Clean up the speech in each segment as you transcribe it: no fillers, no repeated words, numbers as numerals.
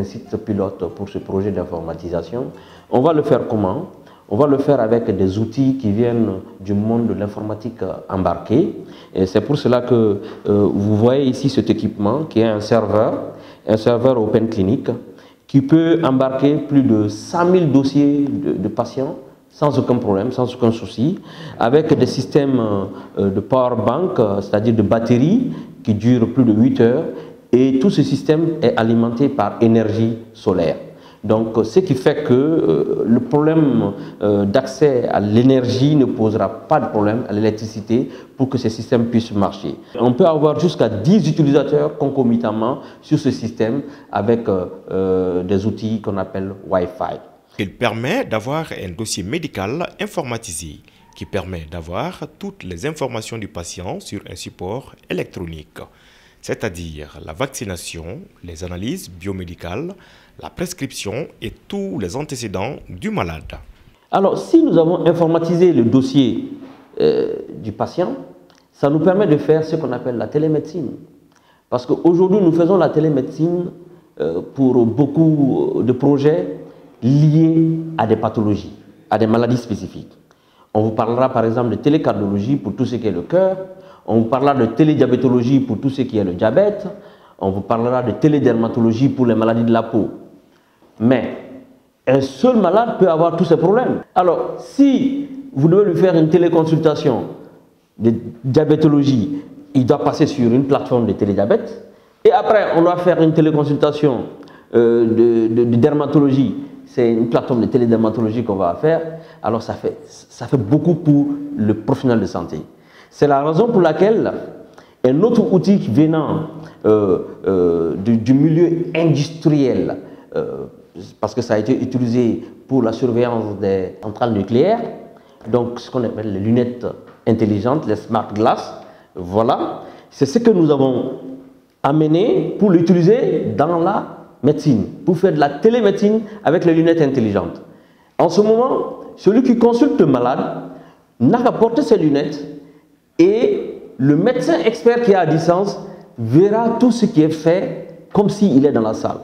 un site pilote pour ce projet d'informatisation. On va le faire comment? On va le faire avec des outils qui viennent du monde de l'informatique embarquée. Et c'est pour cela que vous voyez ici cet équipement qui est un serveur Open Clinic, qui peut embarquer plus de 100 000 dossiers de patients sans aucun problème, sans aucun souci, avec des systèmes de power bank, c'est-à-dire de batteries qui durent plus de 8 heures, et tout ce système est alimenté par énergie solaire. Donc, ce qui fait que le problème d'accès à l'énergie ne posera pas de problème à l'électricité pour que ces systèmes puissent marcher. On peut avoir jusqu'à 10 utilisateurs concomitamment sur ce système avec des outils qu'on appelle Wi-Fi. Il permet d'avoir un dossier médical informatisé qui permet d'avoir toutes les informations du patient sur un support électronique, c'est-à-dire la vaccination, les analyses biomédicales, la prescription et tous les antécédents du malade. Alors, si nous avons informatisé le dossier du patient, ça nous permet de faire ce qu'on appelle la télémédecine. Parce qu'aujourd'hui, nous faisons la télémédecine pour beaucoup de projets liés à des pathologies, à des maladies spécifiques. On vous parlera par exemple de télécardiologie pour tout ce qui est le cœur, on vous parlera de télédiabétologie pour tout ce qui est le diabète, on vous parlera de télédermatologie pour les maladies de la peau. Mais un seul malade peut avoir tous ces problèmes. Alors, si vous devez lui faire une téléconsultation de diabétologie, il doit passer sur une plateforme de télédiabète, et après on doit faire une téléconsultation de dermatologie, c'est une plateforme de télédermatologie qu'on va faire, alors ça fait beaucoup pour le professionnel de santé. C'est la raison pour laquelle un autre outil venant du milieu industriel, parce que ça a été utilisé pour la surveillance des centrales nucléaires, donc ce qu'on appelle les lunettes intelligentes, les smart glass, voilà, c'est ce que nous avons amené pour l'utiliser dans la médecine, pour faire de la télémédecine avec les lunettes intelligentes. En ce moment, celui qui consulte le malade n'a qu'à porter ses lunettes et le médecin expert qui est à distance verra tout ce qui est fait comme s'il est dans la salle.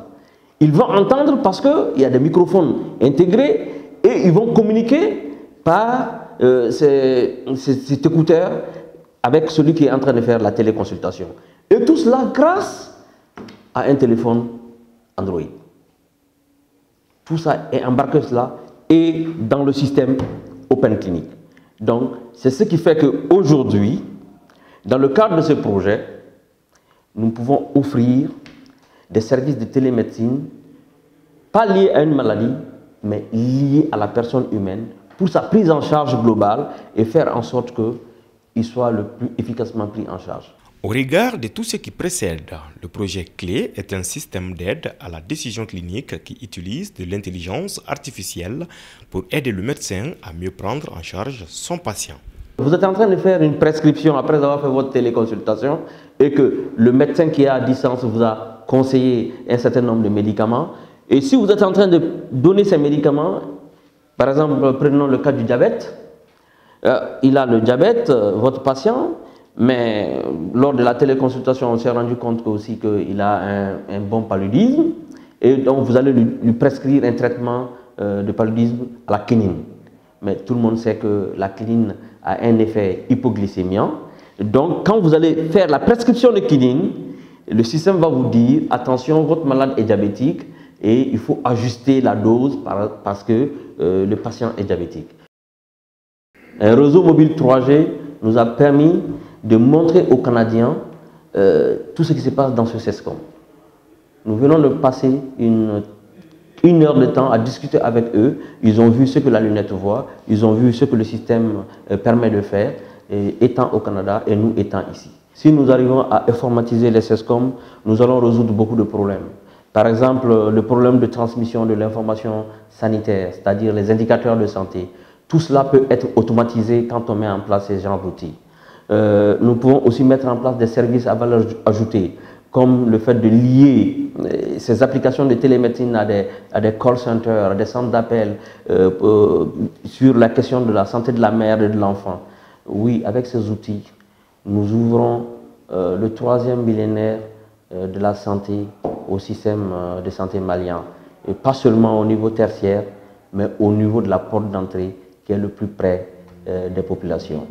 Ils vont entendre parce qu'il y a des microphones intégrés et ils vont communiquer par cet écouteur avec celui qui est en train de faire la téléconsultation. Et tout cela grâce à un téléphone Android. Tout ça est embarqué cela et dans le système Open Clinic. Donc, c'est ce qui fait qu'aujourd'hui, dans le cadre de ce projet, nous pouvons offrir des services de télémédecine, pas liés à une maladie, mais liés à la personne humaine, pour sa prise en charge globale et faire en sorte qu'il soit le plus efficacement pris en charge. Au regard de tout ce qui précède, le projet CLÉ est un système d'aide à la décision clinique qui utilise de l'intelligence artificielle pour aider le médecin à mieux prendre en charge son patient. Vous êtes en train de faire une prescription après avoir fait votre téléconsultation et que le médecin qui est à distance vous a conseillé un certain nombre de médicaments. Et si vous êtes en train de donner ces médicaments, par exemple, prenons le cas du diabète, il a le diabète, votre patient, mais lors de la téléconsultation, on s'est rendu compte aussi qu'il a un bon paludisme et donc vous allez lui prescrire un traitement de paludisme à la quinine. Mais tout le monde sait que la quinine a un effet hypoglycémiant. Donc quand vous allez faire la prescription de quinine, le système va vous dire attention, votre malade est diabétique et il faut ajuster la dose parce que le patient est diabétique. Un réseau mobile 3G nous a permis de montrer aux Canadiens tout ce qui se passe dans ce CESCOM. Nous venons de passer une heure de temps à discuter avec eux. Ils ont vu ce que la lunette voit, ils ont vu ce que le système permet de faire, étant au Canada et nous étant ici. Si nous arrivons à informatiser les CESCOM, nous allons résoudre beaucoup de problèmes. Par exemple, le problème de transmission de l'information sanitaire, c'est-à-dire les indicateurs de santé. Tout cela peut être automatisé quand on met en place ces genres d'outils. Nous pouvons aussi mettre en place des services à valeur ajoutée, comme le fait de lier ces applications de télémédecine à des call centers, à des centres d'appel sur la question de la santé de la mère et de l'enfant. Oui, avec ces outils, nous ouvrons le 3e millénaire de la santé au système de santé malien, et pas seulement au niveau tertiaire, mais au niveau de la porte d'entrée qui est le plus près des populations.